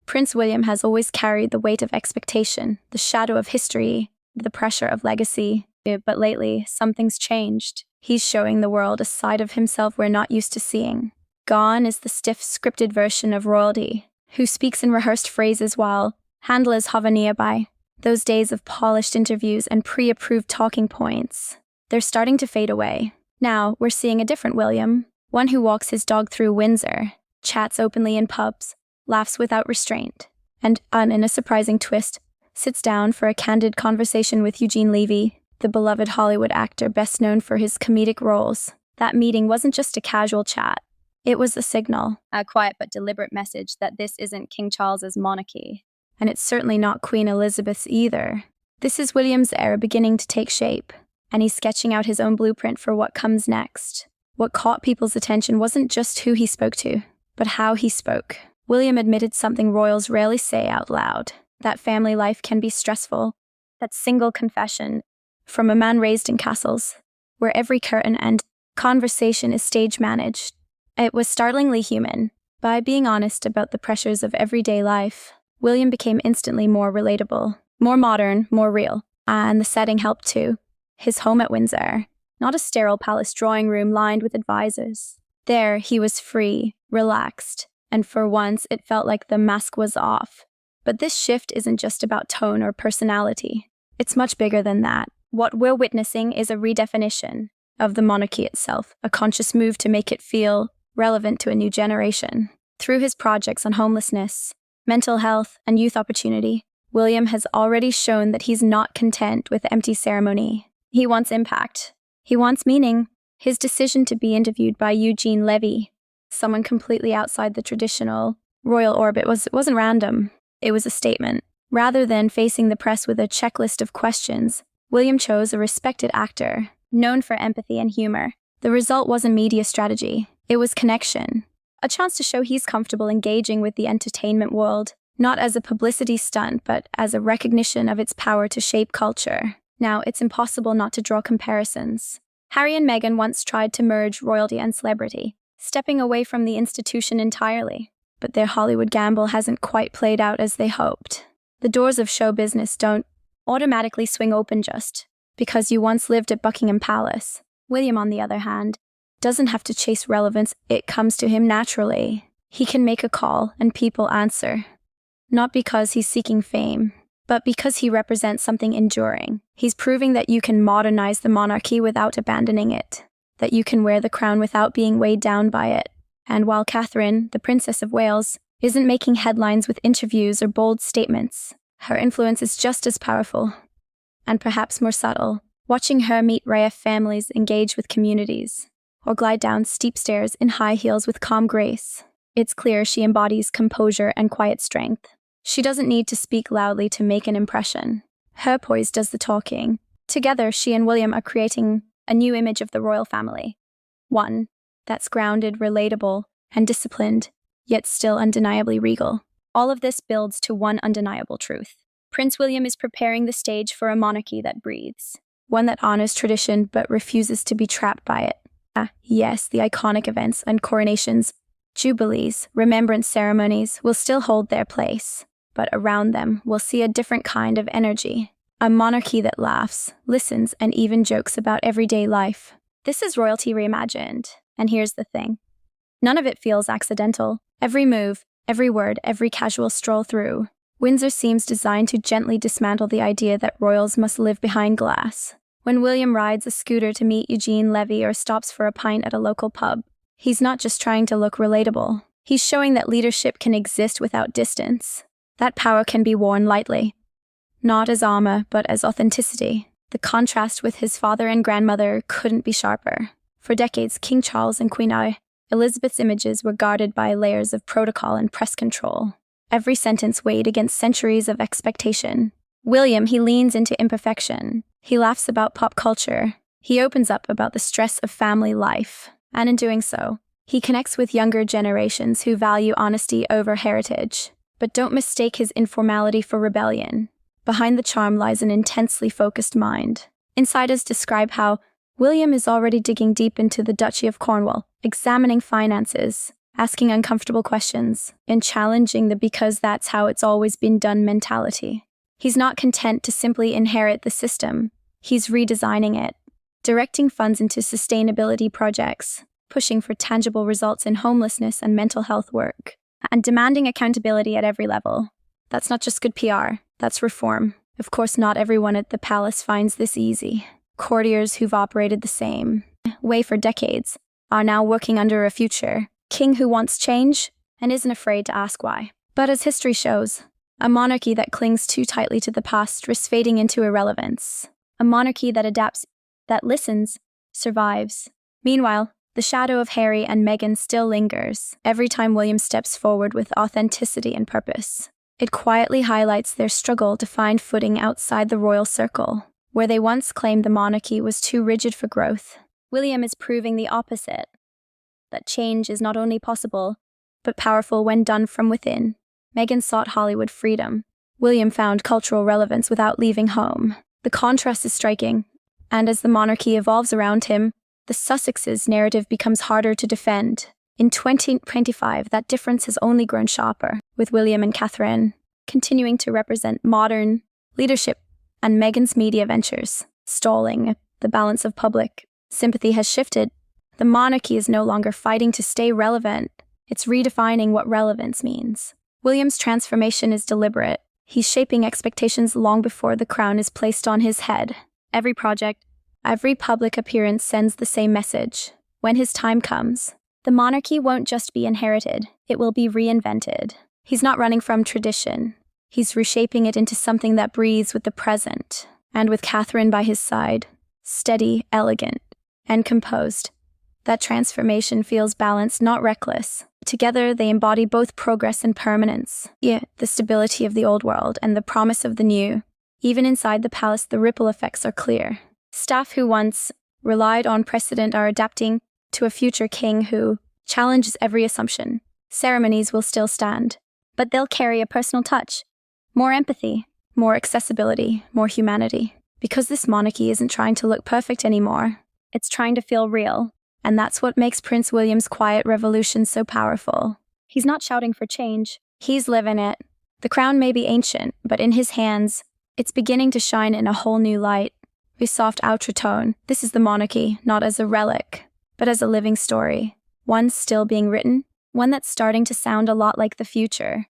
Prince William has always carried the weight of expectation, the shadow of history, the pressure of legacy. But lately, something's changed. He's showing the world a side of himself we're not used to seeing. Gone is the stiff, scripted version of royalty, who speaks in rehearsed phrases while handlers hover nearby. Those days of polished interviews and pre-approved talking points, they're starting to fade away. Now, we're seeing a different William, one who walks his dog through Windsor, chats openly in pubs, laughs without restraint, and, in a surprising twist, sits down for a candid conversation with Eugene Levy, the beloved Hollywood actor best known for his comedic roles. That meeting wasn't just a casual chat. It was a signal, a quiet but deliberate message that this isn't King Charles's monarchy. And it's certainly not Queen Elizabeth's either. This is William's era beginning to take shape, and he's sketching out his own blueprint for what comes next. What caught people's attention wasn't just who he spoke to, but how he spoke. William admitted something royals rarely say out loud, that family life can be stressful. That single confession from a man raised in castles, where every curtain and conversation is stage managed. It was startlingly human. By being honest about the pressures of everyday life, William became instantly more relatable, more modern, more real. And the setting helped too. His home at Windsor, not a sterile palace drawing room lined with advisors. There, he was free, relaxed, and for once it felt like the mask was off. But this shift isn't just about tone or personality. It's much bigger than that. What we're witnessing is a redefinition of the monarchy itself, a conscious move to make it feel relevant to a new generation. Through his projects on homelessness, mental health, and youth opportunity, William has already shown that he's not content with empty ceremony. He wants impact. He wants meaning. His decision to be interviewed by Eugene Levy, someone completely outside the traditional royal orbit, wasn't random. It was a statement. Rather than facing the press with a checklist of questions, William chose a respected actor, known for empathy and humor. The result wasn't media strategy. It was connection. A chance to show he's comfortable engaging with the entertainment world, not as a publicity stunt, but as a recognition of its power to shape culture. Now, it's impossible not to draw comparisons. Harry and Meghan once tried to merge royalty and celebrity, stepping away from the institution entirely. But their Hollywood gamble hasn't quite played out as they hoped. The doors of show business don't automatically swing open just because you once lived at Buckingham Palace. William, on the other hand, doesn't have to chase relevance. It comes to him naturally. He can make a call and people answer. Not because he's seeking fame, but because he represents something enduring. He's proving that you can modernize the monarchy without abandoning it, that you can wear the crown without being weighed down by it. And while Catherine, the Princess of Wales, isn't making headlines with interviews or bold statements, her influence is just as powerful, and perhaps more subtle. Watching her meet rare families, engage with communities, or glide down steep stairs in high heels with calm grace, it's clear she embodies composure and quiet strength. She doesn't need to speak loudly to make an impression. Her poise does the talking. Together, she and William are creating a new image of the royal family. One that's grounded, relatable, and disciplined, yet still undeniably regal. All of this builds to one undeniable truth. Prince William is preparing the stage for a monarchy that breathes, one that honors tradition but refuses to be trapped by it. Yes, the iconic events and coronations, jubilees, remembrance ceremonies will still hold their place, but around them we'll see a different kind of energy. A monarchy that laughs, listens, and even jokes about everyday life. This is royalty reimagined. And here's the thing. None of it feels accidental. Every move, every word, every casual stroll through Windsor seems designed to gently dismantle the idea that royals must live behind glass. When William rides a scooter to meet Eugene Levy or stops for a pint at a local pub, he's not just trying to look relatable. He's showing that leadership can exist without distance. That power can be worn lightly. Not as armor, but as authenticity. The contrast with his father and grandmother couldn't be sharper. For decades, King Charles and Queen Elizabeth's images were guarded by layers of protocol and press control. Every sentence weighed against centuries of expectation. William, he leans into imperfection. He laughs about pop culture. He opens up about the stress of family life. And in doing so, he connects with younger generations who value honesty over heritage. But don't mistake his informality for rebellion. Behind the charm lies an intensely focused mind. Insiders describe how William is already digging deep into the Duchy of Cornwall, examining finances, asking uncomfortable questions, and challenging the because that's how it's always been done mentality. He's not content to simply inherit the system. He's redesigning it, directing funds into sustainability projects, pushing for tangible results in homelessness and mental health work, and demanding accountability at every level. That's not just good PR, that's reform. Of course, not everyone at the palace finds this easy. Courtiers who've operated the same way for decades are now working under a future king who wants change and isn't afraid to ask why. But as history shows, a monarchy that clings too tightly to the past risks fading into irrelevance. A monarchy that adapts, that listens, survives. Meanwhile, the shadow of Harry and Meghan still lingers every time William steps forward with authenticity and purpose. It quietly highlights their struggle to find footing outside the royal circle, where they once claimed the monarchy was too rigid for growth. William is proving the opposite, that change is not only possible, but powerful when done from within. Meghan sought Hollywood freedom. William found cultural relevance without leaving home. The contrast is striking, and as the monarchy evolves around him, the Sussexes' narrative becomes harder to defend. In 2025, that difference has only grown sharper, with William and Catherine continuing to represent modern leadership and Meghan's media ventures stalling the balance of public sympathy has shifted. The monarchy is no longer fighting to stay relevant. It's redefining what relevance means. William's transformation is deliberate. He's shaping expectations long before the crown is placed on his head. Every project, every public appearance sends the same message. When his time comes, the monarchy won't just be inherited, it will be reinvented. He's not running from tradition. He's reshaping it into something that breathes with the present. And with Catherine by his side, steady, elegant, and composed, that transformation feels balanced, not reckless. Together, they embody both progress and permanence. Yeah, the stability of the old world and the promise of the new. Even inside the palace, the ripple effects are clear. Staff who once relied on precedent are adapting to a future king who challenges every assumption. Ceremonies will still stand, but they'll carry a personal touch. More empathy, more accessibility, more humanity. Because this monarchy isn't trying to look perfect anymore, it's trying to feel real. And that's what makes Prince William's quiet revolution so powerful. He's not shouting for change, he's living it. The crown may be ancient, but in his hands, it's beginning to shine in a whole new light. With soft outro tone, this is the monarchy, not as a relic, but as a living story. One still being written, one that's starting to sound a lot like the future.